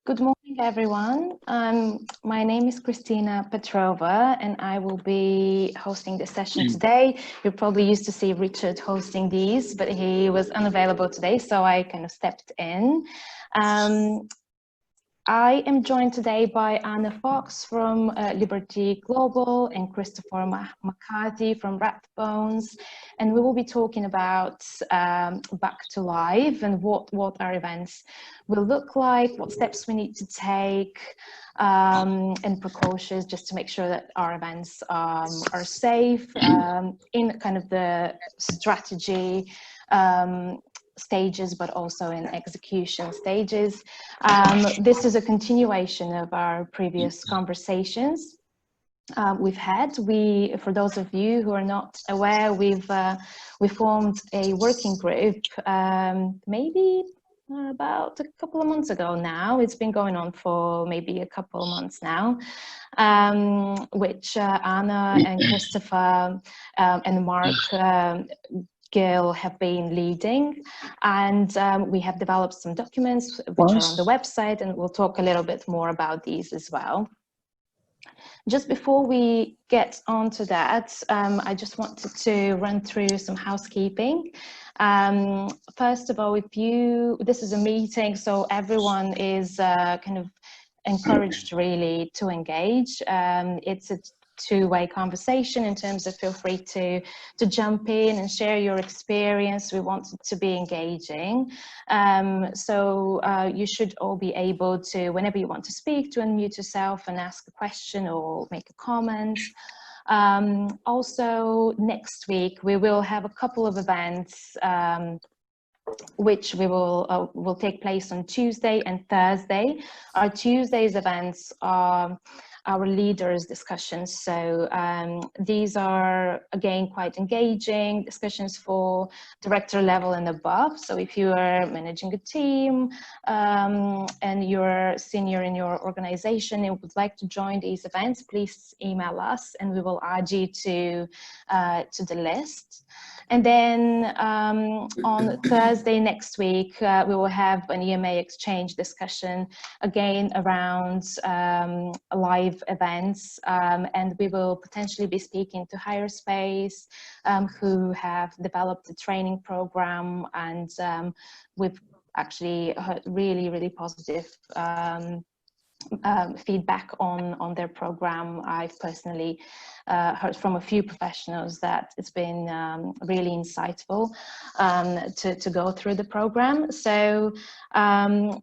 Good morning, everyone. My name is Christina Petrova, and I will be hosting this session today. You're probably used to see Richard hosting these, but he was unavailable today, so I kind of stepped in. I am joined today by Anna Fox from Liberty Global and Christopher McCarthy from Rathbones, and we will be talking about Back to Life and what our events will look like, what steps we need to take, and precautions just to make sure that our events are safe in kind of the strategy stages, but also in execution stages. This is a continuation of our previous conversations we've had. For those of you who are not aware, we formed a working group maybe about a couple of months ago now. It's been going on for maybe a couple of months now, which Anna and Christopher and Mark Gill have been leading, and we have developed some documents which are on the website, and we'll talk a little bit more about these as well. Just before we get on to that, I just wanted to run through some housekeeping. First of all, this is a meeting, so everyone is kind of encouraged really to engage. It's a two-way conversation in terms of feel free to jump in and share your experience. We want it to be engaging. So you should all be able to, whenever you want to speak, to unmute yourself and ask a question or make a comment. Also, next week, we will have a couple of events which will take place on Tuesday and Thursday. Our Tuesday's events are our leaders discussions. So these are, again, quite engaging discussions for director level and above. So if you are managing a team and you're senior in your organization and would like to join these events, please email us and we will add you to the list. And then on Thursday next week, we will have an EMA exchange discussion, again, around live events. And we will potentially be speaking to Higherspace, who have developed a training program. And we've actually heard really, really positive feedback on their program. I've personally heard from a few professionals that it's been really insightful to go through the program. So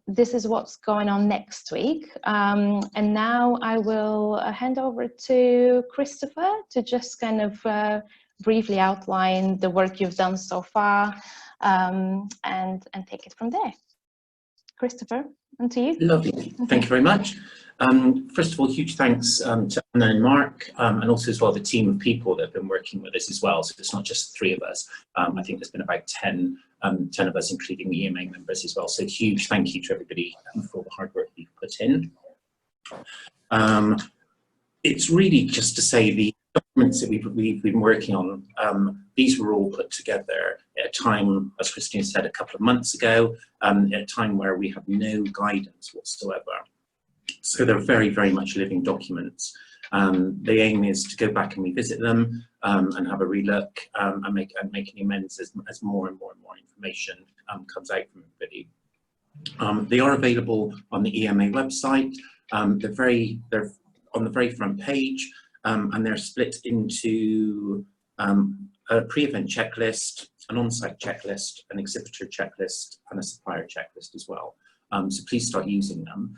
this is what's going on next week. And now I will hand over to Christopher to just kind of briefly outline the work you've done so far and take it from there. Christopher, on to you. Lovely, thank you very much. First of all, huge thanks to Anna and Mark, and also as well the team of people that have been working with us as well. So it's not just the three of us. I think there's been about 10 of us, including the EMA members as well. So huge thank you to everybody for all the hard work you've put in. It's really just to say the documents that we've been working on, these were all put together at a time, as Christine said, a couple of months ago, at a time where we have no guidance whatsoever. So they're very, very much living documents. The aim is to go back and revisit them and have a relook and make any amends as more and more information comes out from everybody. They are available on the EMA website. They're on the very front page, and they're split into a pre-event checklist, an on-site checklist, an exhibitor checklist, and a supplier checklist as well. So please start using them.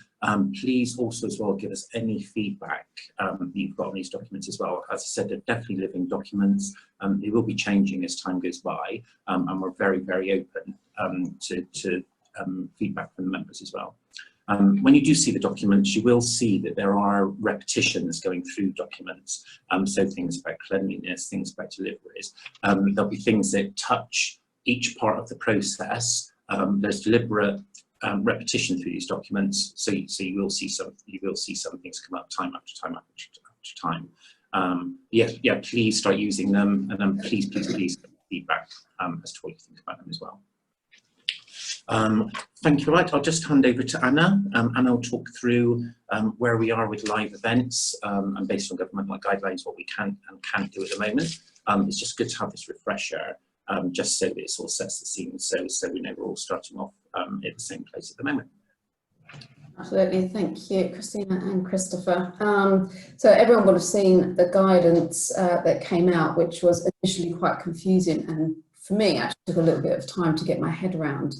Please also as well give us any feedback that you've got on these documents as well. As I said, they're definitely living documents. They will be changing as time goes by, and we're very, very open to feedback from the members as well. When you do see the documents, you will see that there are repetitions going through documents. So things about cleanliness, things about deliveries. There'll be things that touch each part of the process. There's deliberate repetition through these documents, so you will see some things come up time after time after time. Yeah, please start using them, and then please give feedback as to what you think about them as well. Thank you. Right, I'll just hand over to Anna. Anna will talk through where we are with live events and based on government guidelines, what we can and can't do at the moment. It's just good to have this refresher, just so that it all sets the scene, so we know we're all starting off at the same place at the moment. Absolutely, thank you, Christina and Christopher. So everyone would have seen the guidance that came out, which was initially quite confusing, and for me, actually took a little bit of time to get my head around.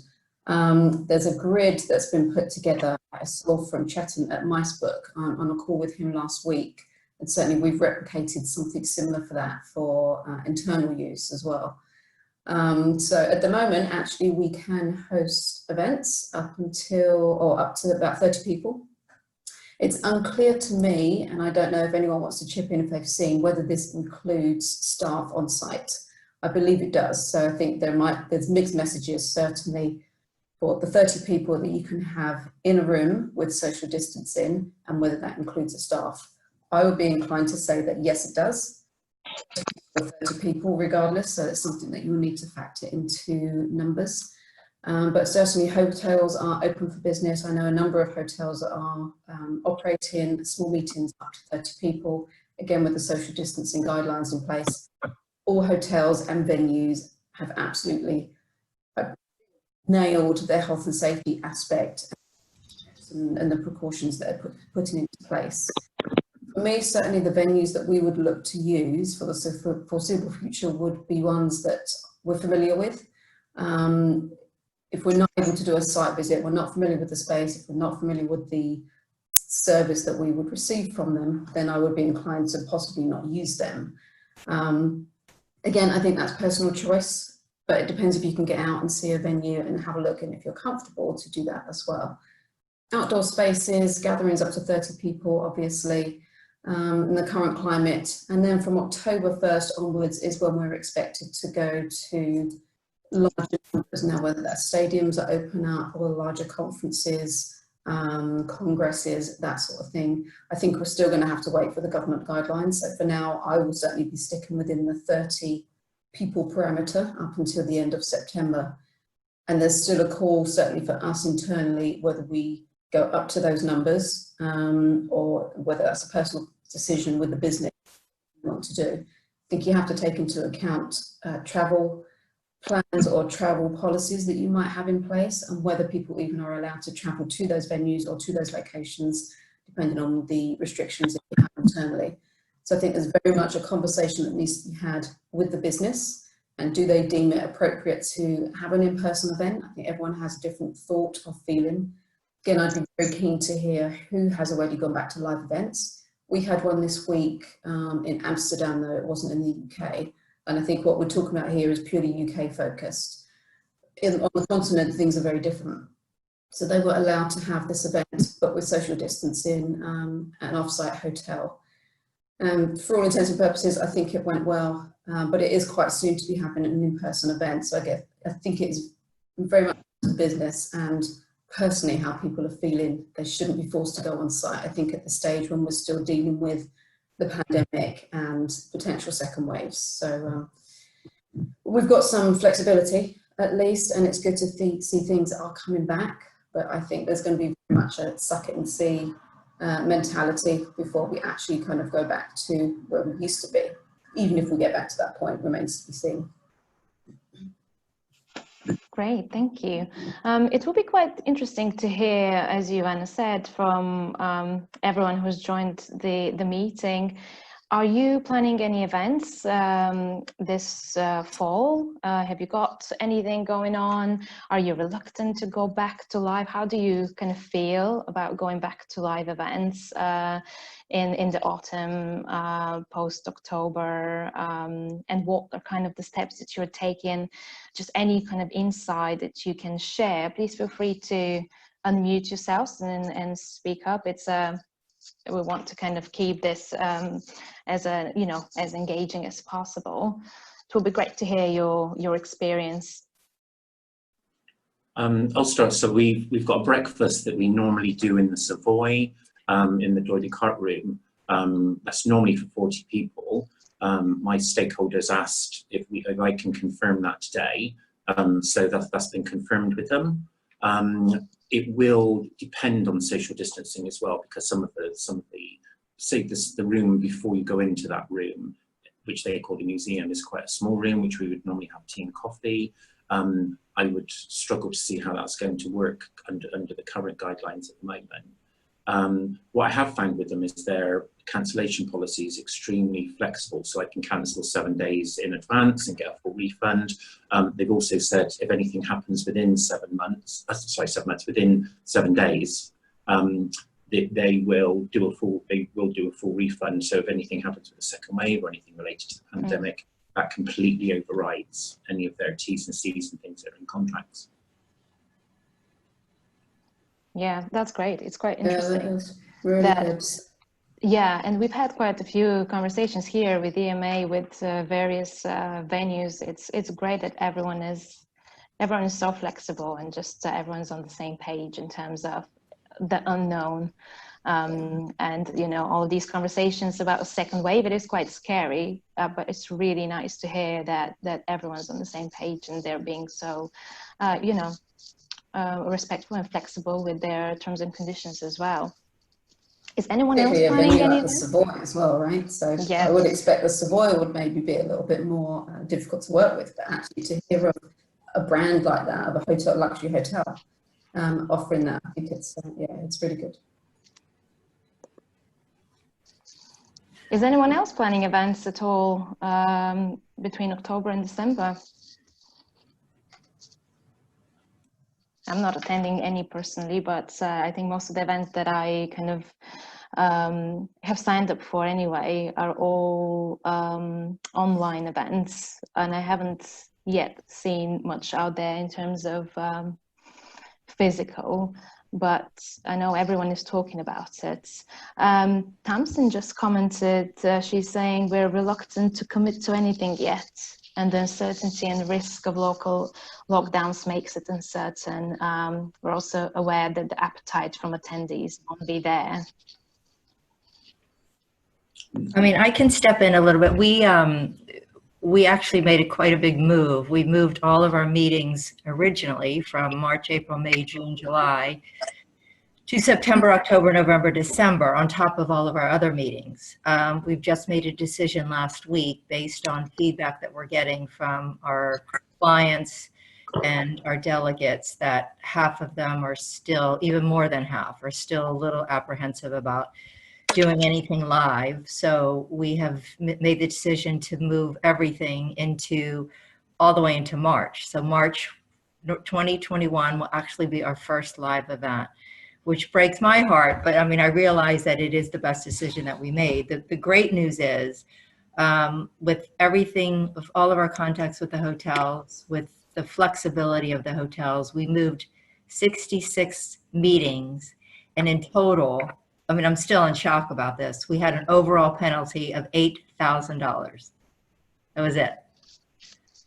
There's a grid that's been put together. I saw from Chetan at Micebook on a call with him last week, and certainly we've replicated something similar for that for internal use as well. So at the moment, actually, we can host events up to about 30 people. It's unclear to me, and I don't know if anyone wants to chip in if they've seen, whether this includes staff on site. I believe it does. So I think there's mixed messages, certainly, for the 30 people that you can have in a room with social distancing, and whether that includes the staff. I would be inclined to say that yes, it does. 30 people regardless, so it's something that you'll need to factor into numbers. But certainly hotels are open for business. I know a number of hotels that are operating small meetings up to 30 people, again with the social distancing guidelines in place. All hotels and venues have absolutely nailed their health and safety aspect and the precautions that are putting into place. For me, certainly the venues that we would look to use for the foreseeable future would be ones that we're familiar with. If we're not able to do a site visit, we're not familiar with the space, if we're not familiar with the service that we would receive from them, then I would be inclined to possibly not use them. Again, I think that's personal choice, but it depends if you can get out and see a venue and have a look, and if you're comfortable to do that as well. Outdoor spaces, gatherings up to 30 people, obviously, in the current climate. And then from October 1st onwards is when we're expected to go to larger numbers now, whether that's stadiums that open up or larger conferences, congresses, that sort of thing. I think we're still going to have to wait for the government guidelines. So for now, I will certainly be sticking within the 30 people parameter up until the end of September. And there's still a call, certainly for us internally, whether we go up to those numbers or whether that's a personal decision with the business you want to do. I think you have to take into account travel plans or travel policies that you might have in place, and whether people even are allowed to travel to those venues or to those locations, depending on the restrictions that you have internally. So I think there's very much a conversation that needs to be had with the business, and do they deem it appropriate to have an in-person event? I think everyone has a different thought or feeling. Again, I'd be very keen to hear who has already gone back to live events. We had one this week in Amsterdam, though it wasn't in the UK. And I think what we're talking about here is purely UK focused. On the continent, things are very different. So they were allowed to have this event, but with social distancing, an off-site hotel. For all intents and purposes, I think it went well, but it is quite soon to be having an in-person event. So I think it's very much a business, and personally how people are feeling. They shouldn't be forced to go on site. I think at the stage when we're still dealing with the pandemic and potential second waves. So we've got some flexibility at least, and it's good to see things that are coming back, but I think there's going to be very much a suck it and see mentality before we actually kind of go back to where we used to be. Even if we get back to that point, remains to be seen. Great, thank you. It will be quite interesting to hear, as you, Anna, said, from everyone who's joined the meeting. Are you planning any events this fall? Have you got anything going on? Are you reluctant to go back to live? How do you kind of feel about going back to live events in the autumn, post-October? And what are kind of the steps that you're taking? Just any kind of insight that you can share. Please feel free to unmute yourselves and speak up. We want to kind of keep this as engaging as possible. It will be great to hear your experience. I'll start. So we've got a breakfast that we normally do in the Savoy, in the Doy de Carte room. That's normally for 40 people. My stakeholders asked if I can confirm that today. So that's been confirmed with them. It will depend on social distancing as well, because some of the say the room before you go into that room, which they call the museum, is quite a small room, which we would normally have tea and coffee. I would struggle to see how that's going to work under the current guidelines at the moment. What I have found with them is their cancellation policy is extremely flexible, so I can cancel 7 days in advance and get a full refund. They've also said if anything happens within 7 months, within 7 days, they will do a full refund. So if anything happens with the second wave or anything related to the pandemic, that completely overrides any of their T's and C's and things that are in contracts. Yeah, that's great. It's quite interesting. Yeah, that's really good. Yeah, and we've had quite a few conversations here with EMA, with various venues. It's great that everyone is so flexible, and just everyone's on the same page in terms of the unknown. And you know, all of these conversations about a second wave, it is quite scary, but it's really nice to hear that everyone's on the same page and they're being so you know, respectful and flexible with their terms and conditions as well. Is anyone else planning any like the Savoy as well, right? So yes. I would expect the Savoy would maybe be a little bit more difficult to work with, but actually to hear of a brand like that, of a hotel, luxury hotel, offering that, I think it's yeah, it's really good. Is anyone else planning events at all between October and December? I'm not attending any personally, but I think most of the events that I kind of have signed up for anyway are all online events, and I haven't yet seen much out there in terms of physical, but I know everyone is talking about it. Tamsin just commented, she's saying we're reluctant to commit to anything yet, and the uncertainty and risk of local lockdowns makes it uncertain. We're also aware that the appetite from attendees won't be there. I mean, I can step in a little bit. We actually made quite a big move. We moved all of our meetings originally from March, April, May, June, July to September, October, November, December, on top of all of our other meetings. We've just made a decision last week based on feedback that we're getting from our clients and our delegates that half of them are still, even more than half, are still a little apprehensive about doing anything live. So we have made the decision to move everything all the way into March. So March 2021 will actually be our first live event, which breaks my heart. But I mean, I realize that it is the best decision that we made. The great news is with everything, with all of our contacts with the hotels, with the flexibility of the hotels, we moved 66 meetings, and in total, I mean, I'm still in shock about this, we had an overall penalty of $8,000. That was it.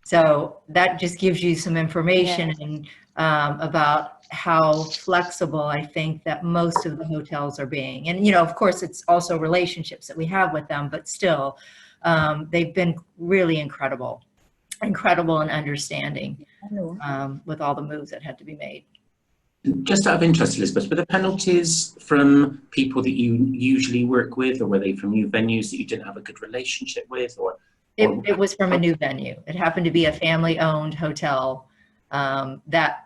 So that just gives you some information about how flexible I think that most of the hotels are being. And, you know, of course, it's also relationships that we have with them, but still, they've been really incredible and understanding with all the moves that had to be made. Just out of interest, Elisabeth, were the penalties from people that you usually work with, or were they from new venues that you didn't have a good relationship with, or? It was from a new venue. It happened to be a family-owned hotel that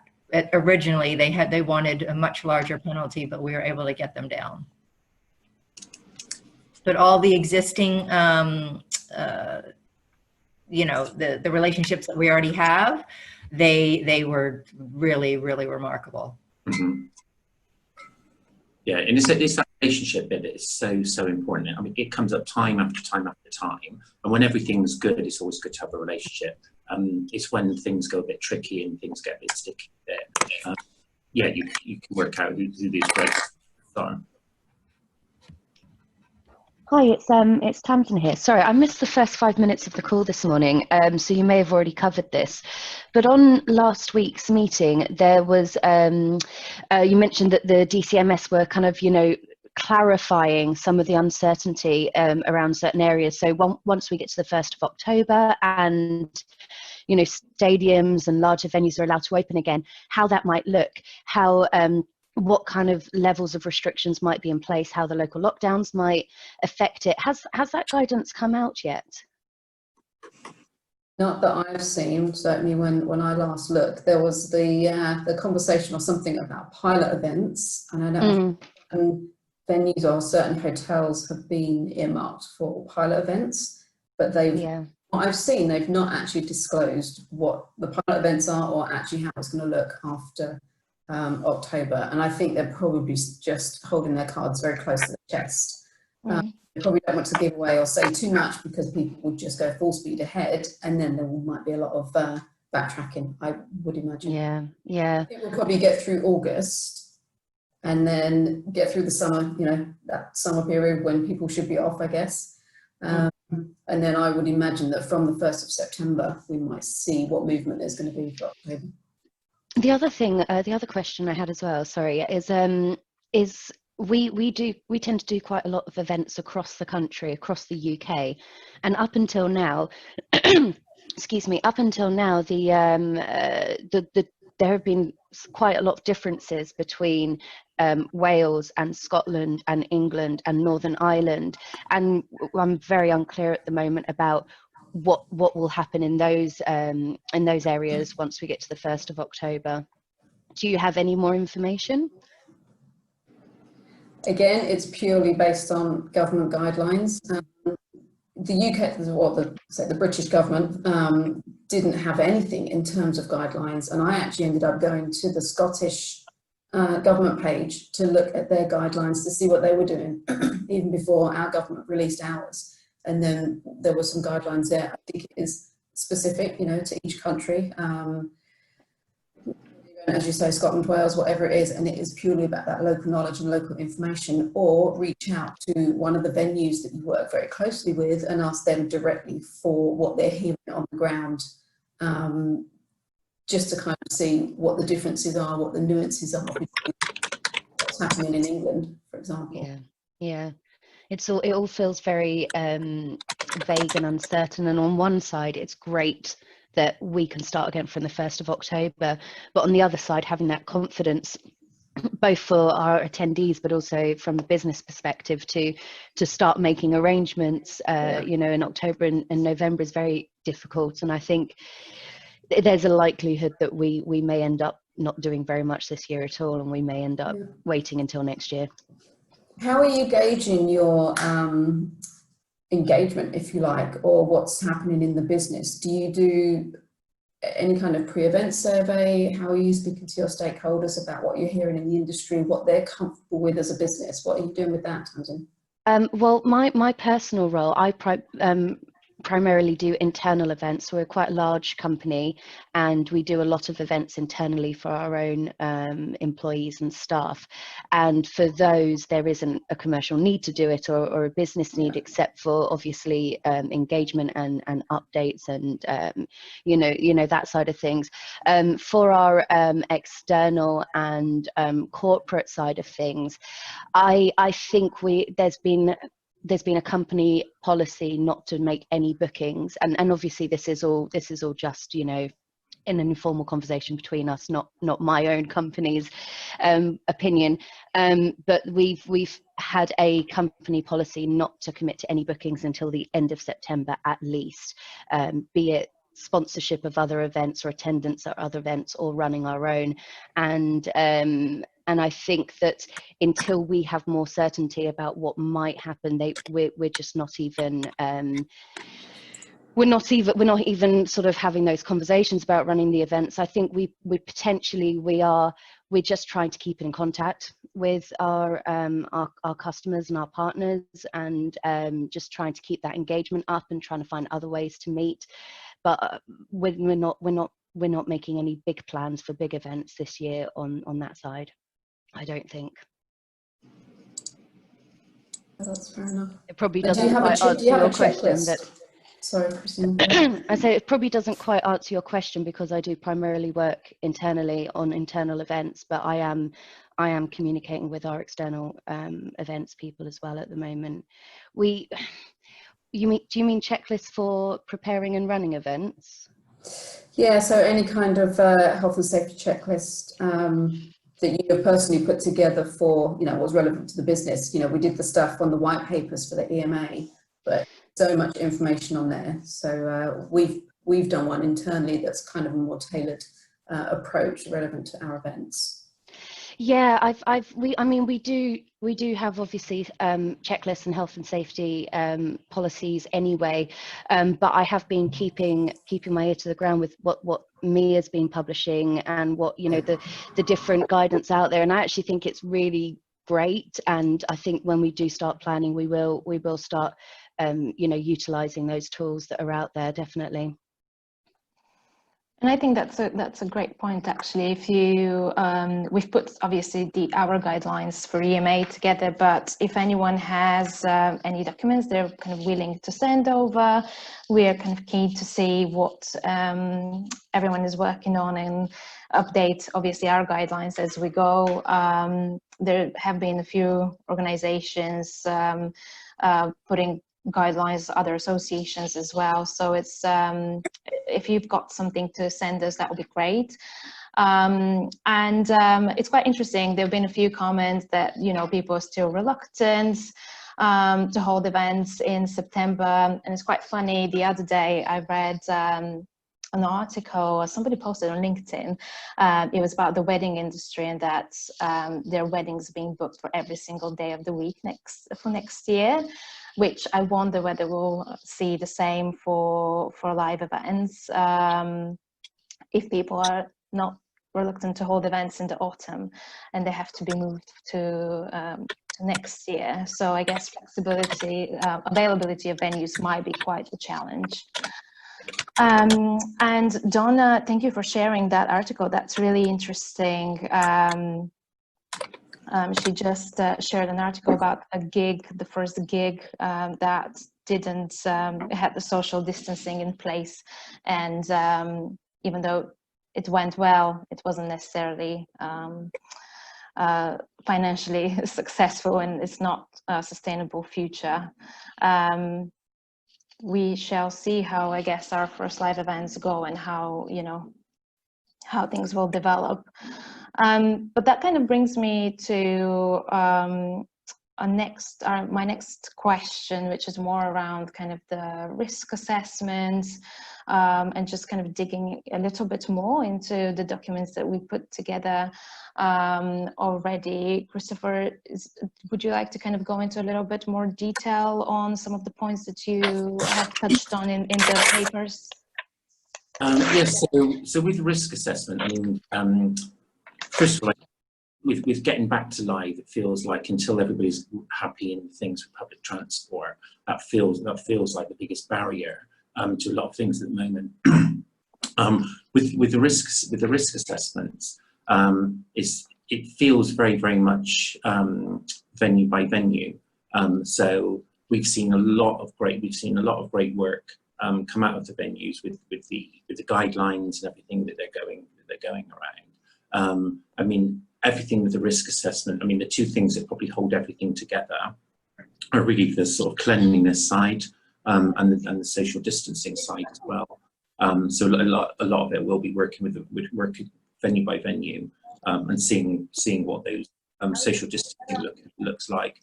originally they wanted a much larger penalty, but we were able to get them down. But all the existing, you know, the relationships that we already have, they were really, really remarkable. Mm-hmm. Yeah, and it's that relationship bit that is so important. I mean, it comes up time after time after time, and when everything's good, it's always good to have a relationship. It's when things go a bit tricky and things get a bit sticky that yeah, you can work out who these breaks are. Hi, it's Tamsin here. Sorry, I missed the first 5 minutes of the call this morning, so you may have already covered this. But on last week's meeting, there was, you mentioned that the DCMS were kind of, you know, clarifying some of the uncertainty around certain areas. So once we get to the 1st of October and you know, stadiums and larger venues are allowed to open again, how that might look, how what kind of levels of restrictions might be in place, how the local lockdowns might affect it. Has that guidance come out yet? Not that I've seen. Certainly when I last looked, there was the conversation or something about pilot events, and I know certain venues or certain hotels have been earmarked for pilot events, but what I've seen, they've not actually disclosed what the pilot events are or actually how it's going to look after October. And I think they're probably just holding their cards very close to the chest. They probably don't want to give away or say too much because people would just go full speed ahead, and then there might be a lot of backtracking, I would imagine. Yeah. It will probably get through August and then get through the summer, you know, that summer period when people should be off, I guess. And then I would imagine that from the 1st of September, we might see what movement there's going to be for October. The other thing, the other question I had as well, sorry, is we tend to do quite a lot of events across the country, across the UK, and up until now, excuse me, up until now, there have been quite a lot of differences between Wales and Scotland and England and Northern Ireland, and I'm very unclear at the moment about what will happen in those areas once we get to the 1st of October. Do you have any more information? Again, it's purely based on government guidelines. The UK, or the British government, didn't have anything in terms of guidelines, and I actually ended up going to the Scottish government page to look at their guidelines to see what they were doing, even before our government released ours. And then there were some guidelines there. I think it is specific, you know, to each country. As you say, Scotland, Wales, whatever it is, and it is purely about that local knowledge and local information, or reach out to one of the venues that you work very closely with and ask them directly for what they're hearing on the ground, just to kind of see what the differences are, what the nuances are between what's happening in England, for example. Yeah. It all feels very vague and uncertain, and on one side it's great that we can start again from the 1st of October, but on the other side, having that confidence both for our attendees but also from the business perspective to start making arrangements you know, in October and November is very difficult, and I think there's a likelihood that we may end up not doing very much this year at all, and we may end up waiting until next year. How are you gauging your engagement, if you like, or what's happening in the business? Do you do any kind of pre-event survey? How are you speaking to your stakeholders about what you're hearing in the industry, what they're comfortable with as a business? What are you doing with that, Tamsin? Well, my personal role, I primarily do internal events. So we're quite a large company, and we do a lot of events internally for our own employees and staff. And for those, there isn't a commercial need to do it or a business need, except for obviously engagement and updates and you know that side of things. For our external and corporate side of things, I think there's been a company policy not to make any bookings, and obviously this is all just, you know, in an informal conversation between us, not my own company's opinion, but we've had a company policy not to commit to any bookings until the end of September at least, be it sponsorship of other events or attendance at other events or running our own. And I think that until we have more certainty about what might happen, we're just not even we're not even sort of having those conversations about running the events. I think we're just trying to keep in contact with our customers and our partners, and just trying to keep that engagement up and trying to find other ways to meet. But we're not making any big plans for big events this year on that side, I don't think. That's fair enough. It probably doesn't quite answer your question. Sorry, Christine. I say it probably doesn't quite answer your question, because I do primarily work internally on internal events, but I am communicating with our external events people as well at the moment. Do you mean checklists for preparing and running events? Yeah, so any kind of health and safety checklist that you personally put together for, what's relevant to the business. We did the stuff on the white papers for the EMA, but so much information on there. So we've done one internally that's kind of a more tailored approach relevant to our events. Yeah, we do have obviously checklists and health and safety policies anyway, but I have been keeping my ear to the ground with what Mia's been publishing and what the different guidance out there, and I actually think it's really great. And I think when we do start planning, we will start utilizing those tools that are out there, definitely. And I think that's a great point, actually. If you, we've put obviously our guidelines for EMA together, but if anyone has any documents they're kind of willing to send over, we are kind of keen to see what everyone is working on and update obviously our guidelines as we go. There have been a few organizations putting guidelines, other associations as well. So it's if you've got something to send us, that would be great. It's quite interesting. There have been a few comments that people are still reluctant to hold events in September, and it's quite funny. The other day I read an article somebody posted on LinkedIn. It was about the wedding industry and that their weddings being booked for every single day of the week for next year, which I wonder whether we'll see the same for live events, if people are not reluctant to hold events in the autumn and they have to be moved to next year. So I guess flexibility, availability of venues might be quite a challenge. And Donna, thank you for sharing that article. That's really interesting. She just shared an article about a gig, the first gig that didn't had the social distancing in place, and even though it went well, it wasn't necessarily financially successful, and it's not a sustainable future. We shall see how, I guess, our first live events go and how how things will develop. But that kind of brings me to my next question, which is more around kind of the risk assessments and just kind of digging a little bit more into the documents that we put together already. Christopher, would you like to kind of go into a little bit more detail on some of the points that you have touched on in the papers? Yes, so with risk assessment, I mean, first of all, with getting back to live, it feels like until everybody's happy in things with public transport, that feels like the biggest barrier to a lot of things at the moment. With the risk assessments, it feels very much venue by venue. So we've seen a lot of great work come out of the venues with the guidelines and everything that they're going around. I mean, everything with the risk assessment, I mean, the two things that probably hold everything together are really the sort of cleanliness side and the social distancing side as well. So a lot of it will be working working venue by venue and seeing what those social distancing looks like.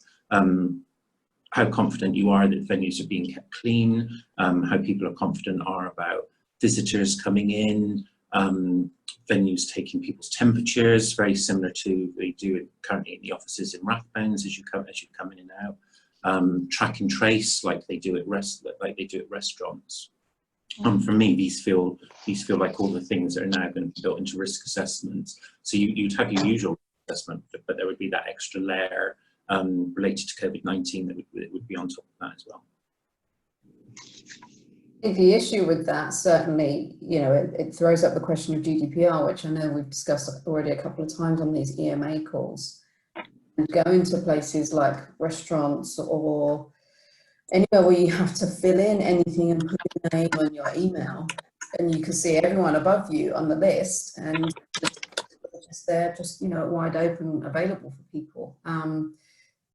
How confident you are that venues are being kept clean, how people are confident are about visitors coming in, venues taking people's temperatures, very similar to they do it currently in the offices in Rathbones as you come in and out. Track and trace like they do at restaurants. For me, these feel like all the things that are now going to be built into risk assessments. So you'd have your usual assessment, but there would be that extra layer related to COVID-19 that would be on top of that as well. The issue with that, certainly, it throws up the question of GDPR, which I know we've discussed already a couple of times on these EMA calls. And going to places like restaurants or anywhere where you have to fill in anything and put your name and your email, and you can see everyone above you on the list, and they're just wide open, available for people.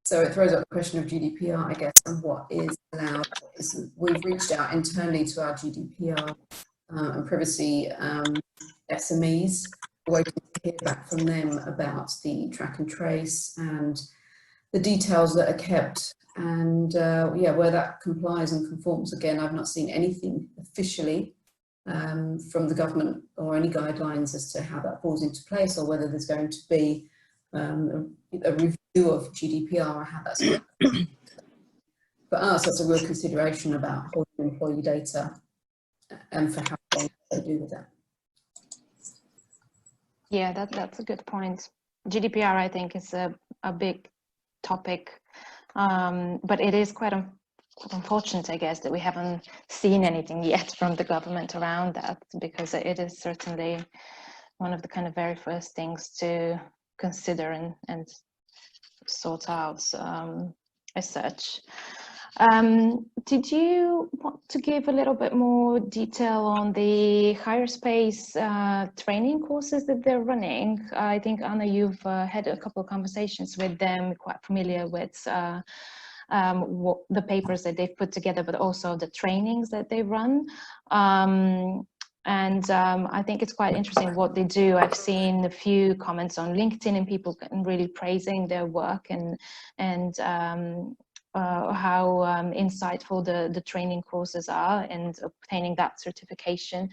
So it throws up the question of GDPR, I guess, and what is allowed. We've reached out internally to our GDPR and privacy SMEs. We're waiting to hear back from them about the track and trace and the details that are kept, and yeah, where that complies and conforms. Again, I've not seen anything officially from the government or any guidelines as to how that falls into place, or whether there's going to be a review of GDPR or how that's going to. For us, that's a real consideration about holding employee data and for how long they do with that. Yeah, that's a good point. GDPR, I think, is a big topic, but it is quite unfortunate, I guess, that we haven't seen anything yet from the government around that, because it is certainly one of the kind of very first things to consider and sort out as such. Did you want to give a little bit more detail on the HireSpace training courses that they're running? I think, Anna, you've had a couple of conversations with them, quite familiar with what the papers that they've put together, but also the trainings that they run. I think it's quite interesting what they do. I've seen a few comments on LinkedIn and people really praising their work and how insightful the training courses are and obtaining that certification.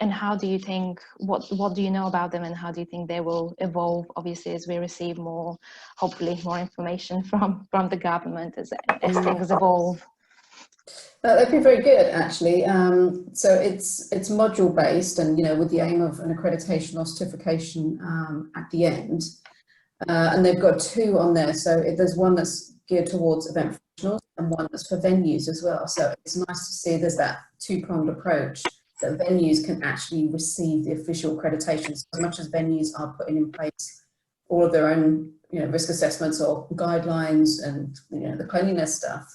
And how do you think, what do you know about them, and how do you think they will evolve, obviously, as we receive more, hopefully more information from the government as things evolve? They've been very good, actually. So it's module based, and with the aim of an accreditation or certification at the end. And they've got two on there. So there's one that's geared towards event professionals and one that's for venues as well. So it's nice to see there's that two-pronged approach, that venues can actually receive the official accreditation. So as much as venues are putting in place all of their own risk assessments or guidelines and the cleanliness stuff,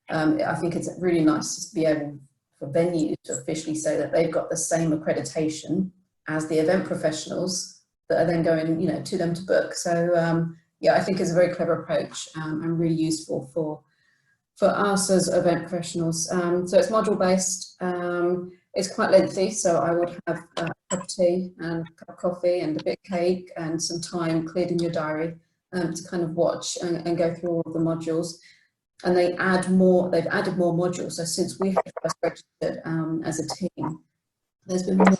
I think it's really nice to be able for venues to officially say that they've got the same accreditation as the event professionals that are then going to them to book. So yeah, I think it's a very clever approach and really useful for us as event professionals. So it's module based. It's quite lengthy, so I would have a cup of tea and a cup of coffee and a bit of cake and some time cleared in your diary to kind of watch and go through all of the modules. And they've added more modules. So since we have first registered as a team, there's been more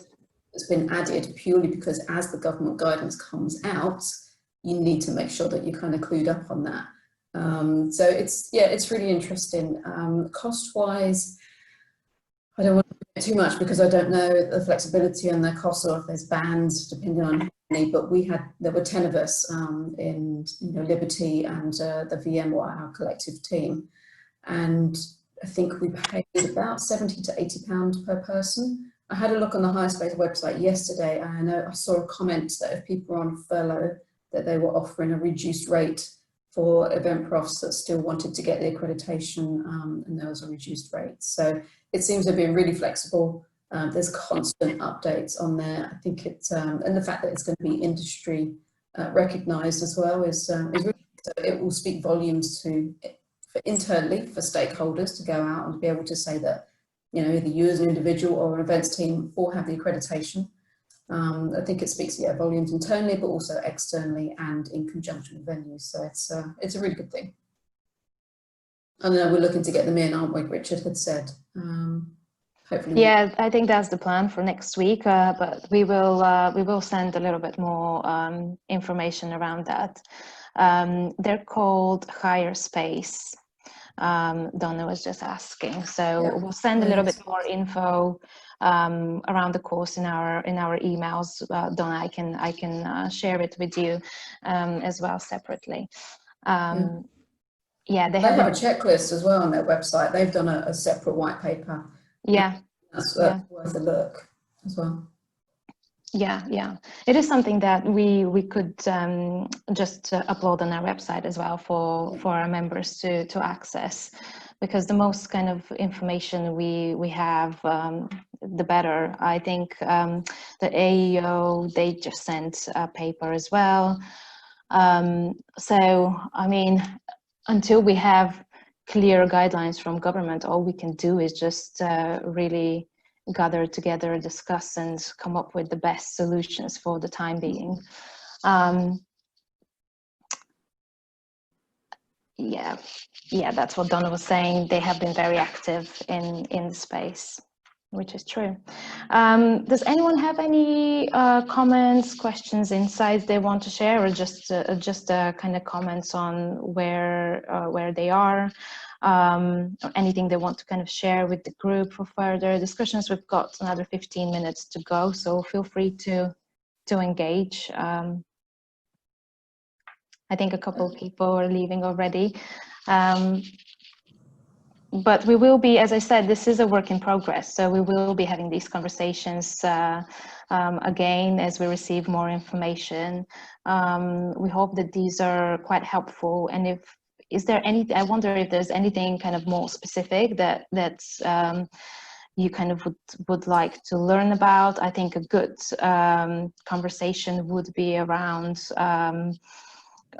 that's been added, purely because as the government guidance comes out, you need to make sure that you're kind of clued up on that. So it's really interesting. Cost-wise, I don't want to get too much because I don't know the flexibility and the cost, or if there's bands depending on how many, but there were 10 of us in Liberty and the VMware, our collective team, and I think we paid about £70 to £80 per person. I had a look on the HireSpace website yesterday, and I know I saw a comment that if people were on furlough, that they were offering a reduced rate for event profs that still wanted to get the accreditation, and there was a reduced rate. So it seems to be really flexible. There's constant updates on there. I think it's, and the fact that it's going to be industry recognised as well is really, so it will speak volumes internally for stakeholders to go out and be able to say that, either you as an individual or an events team all have the accreditation. I think it speaks volumes internally, but also externally and in conjunction with venues. So it's a really good thing. I know we're looking to get them in, aren't we? Richard had said. Hopefully. Yeah, I think that's the plan for next week. But we will send a little bit more information around that. They're called HireSpace. Donna was just asking, so yeah. We'll send a little bit more info around the course in our emails. Donna, I can share it with you as well separately. Yeah, they have a checklist as well on their website. They've done a separate white paper. Yeah, that's worth a look as well. Yeah, it is something that we could just upload on our website as well for our members to access, because the most kind of information we have, the better. I think the AEO, they just sent a paper as well. So I mean, until we have clear guidelines from government, all we can do is just really gather together, discuss, and come up with the best solutions for the time being. Yeah, that's what Donna was saying. They have been very active in the space, which is true. Does anyone have any comments, questions, insights they want to share, or just kind of comments on where they are, or anything they want to kind of share with the group for further discussions? We've got another 15 minutes to go, so feel free to engage. I think a couple of people are leaving already. But we will be, as I said, this is a work in progress. So we will be having these conversations again as we receive more information. We hope that these are quite helpful. And I wonder if there's anything kind of more specific that you kind of would like to learn about. I think a good conversation would be around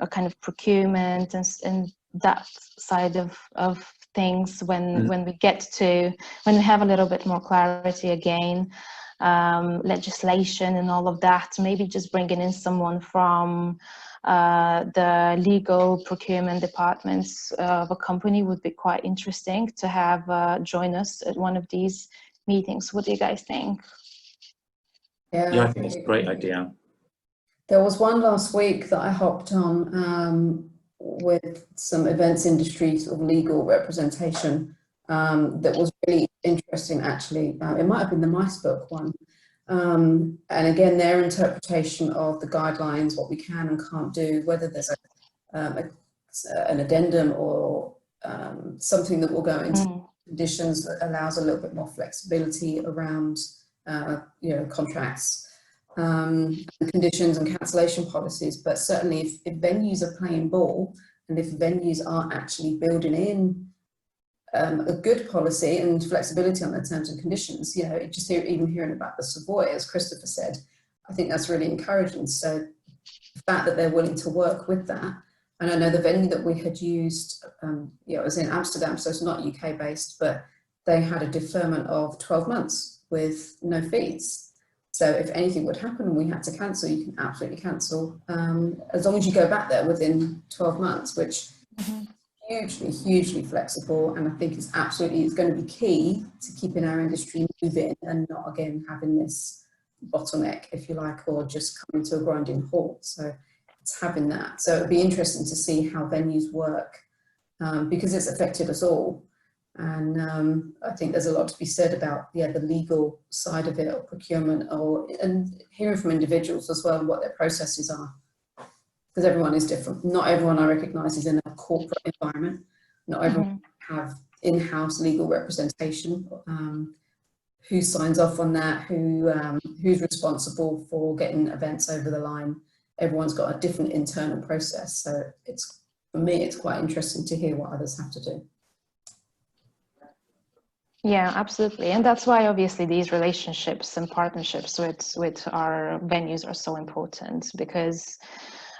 a kind of procurement and that side of things when we have a little bit more clarity again, legislation and all of that. Maybe just bringing in someone from the legal procurement departments of a company would be quite interesting to have join us at one of these meetings. What do you guys think? Yeah, I think it's a great idea. There was one last week that I hopped on with some events industry sort of legal representation that was really interesting, actually. It might have been the Mice Book one. And again, their interpretation of the guidelines, what we can and can't do, whether there's an addendum or something that will go into conditions that allows a little bit more flexibility around contracts. Conditions and cancellation policies, but certainly if venues are playing ball and if venues are actually building in a good policy and flexibility on their terms and conditions, even hearing about the Savoy, as Christopher said, I think that's really encouraging. So the fact that they're willing to work with that, and I know the venue that we had used, it was in Amsterdam, so it's not UK based, but they had a deferment of 12 months with no fees. So if anything would happen and we had to cancel, you can absolutely cancel, as long as you go back there within 12 months, which is hugely flexible. And I think it's going to be key to keeping our industry moving and not, again, having this bottleneck, if you like, or just coming to a grinding halt. So it's having that. So it'd be interesting to see how venues work because it's affected us all. And I think there's a lot to be said about the legal side of it, or procurement, and hearing from individuals as well what their processes are, because everyone is different. Not everyone I recognise is in a corporate environment. Not everyone have in-house legal representation. Who signs off on that? Who's responsible for getting events over the line? Everyone's got a different internal process. So for me, it's quite interesting to hear what others have to do. Yeah, absolutely. And that's why obviously these relationships and partnerships with our venues are so important, because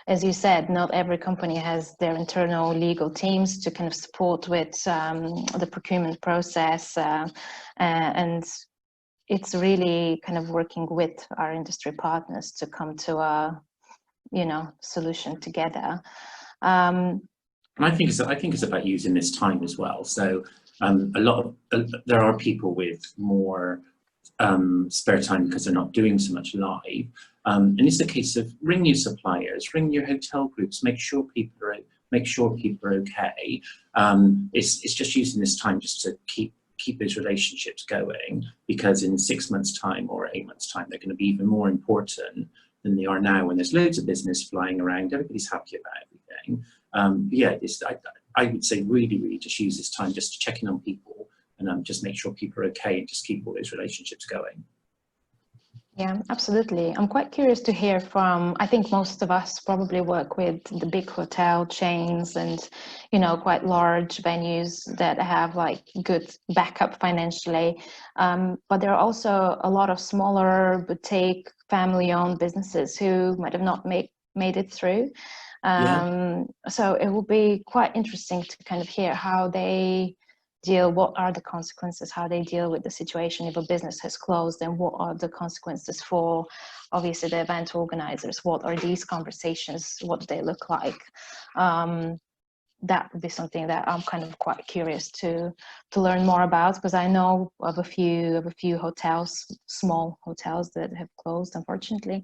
as you said, not every company has their internal legal teams to kind of support with the procurement process. And it's really kind of working with our industry partners to come to a, solution together. And I think it's about using this time as well. So there are people with more spare time because they're not doing so much live, and it's a case of ring your suppliers, ring your hotel groups, make sure people are okay. It's just using this time just to keep those relationships going, because in 6 months' time or 8 months' time they're going to be even more important than they are now, when there's loads of business flying around, everybody's happy about everything. I would say really just use this time just to check in on people and just make sure people are okay and just keep all those relationships going. Yeah, absolutely. I'm quite curious to hear from, I think most of us probably work with the big hotel chains and, quite large venues that have like good backup financially. But there are also a lot of smaller boutique family-owned businesses who might have not made it through. So it will be quite interesting to kind of hear how they what are the consequences, how they deal with the situation if a business has closed, and what are the consequences for obviously the event organizers. What are these conversations, what do they look like? That would be something that I'm kind of quite curious to learn more about, because I know of a few hotels, small hotels, that have closed, unfortunately.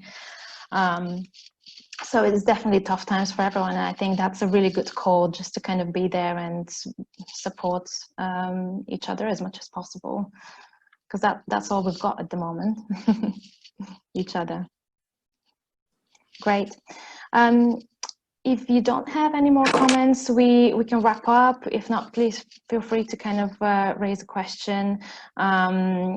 So it's definitely tough times for everyone, and I think that's a really good call, just to kind of be there and support each other as much as possible, because that's all we've got at the moment. Each other. Great. If you don't have any more comments, we can wrap up. If not, please feel free to kind of raise a question.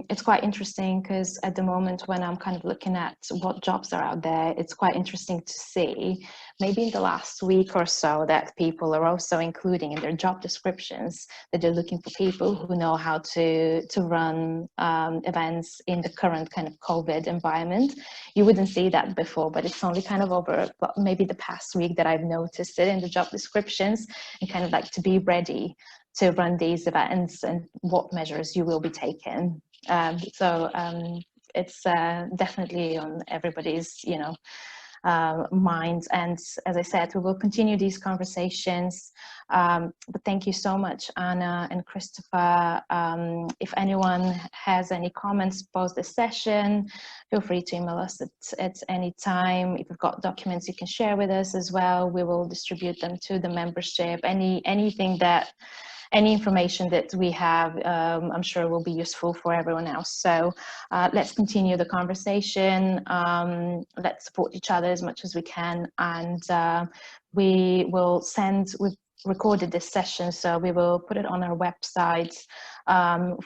It's quite interesting, because at the moment when I'm kind of looking at what jobs are out there, it's quite interesting to see, maybe in the last week or so, that people are also including in their job descriptions that they're looking for people who know how to run events in the current kind of COVID environment. You wouldn't see that before, but it's only kind of over maybe the past week that I've noticed it in the job descriptions, and kind of like to be ready to run these events and what measures you will be taking. It's definitely on everybody's, minds. And as I said, we will continue these conversations. But thank you so much, Anna and Christopher. If anyone has any comments post this session, feel free to email us at any time. If you've got documents you can share with us as well, we will distribute them to the membership. Any information that we have, I'm sure will be useful for everyone else. So let's continue the conversation. Let's support each other as much as we can. And we've recorded this session, so we will put it on our website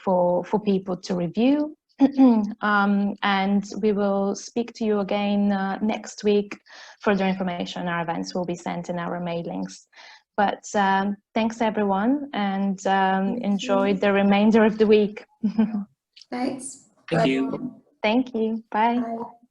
for people to review. And we will speak to you again next week. Further information on our events will be sent in our mailings. But thanks everyone, and enjoy the remainder of the week. Thanks. Thank you. Thank you. Bye. Bye.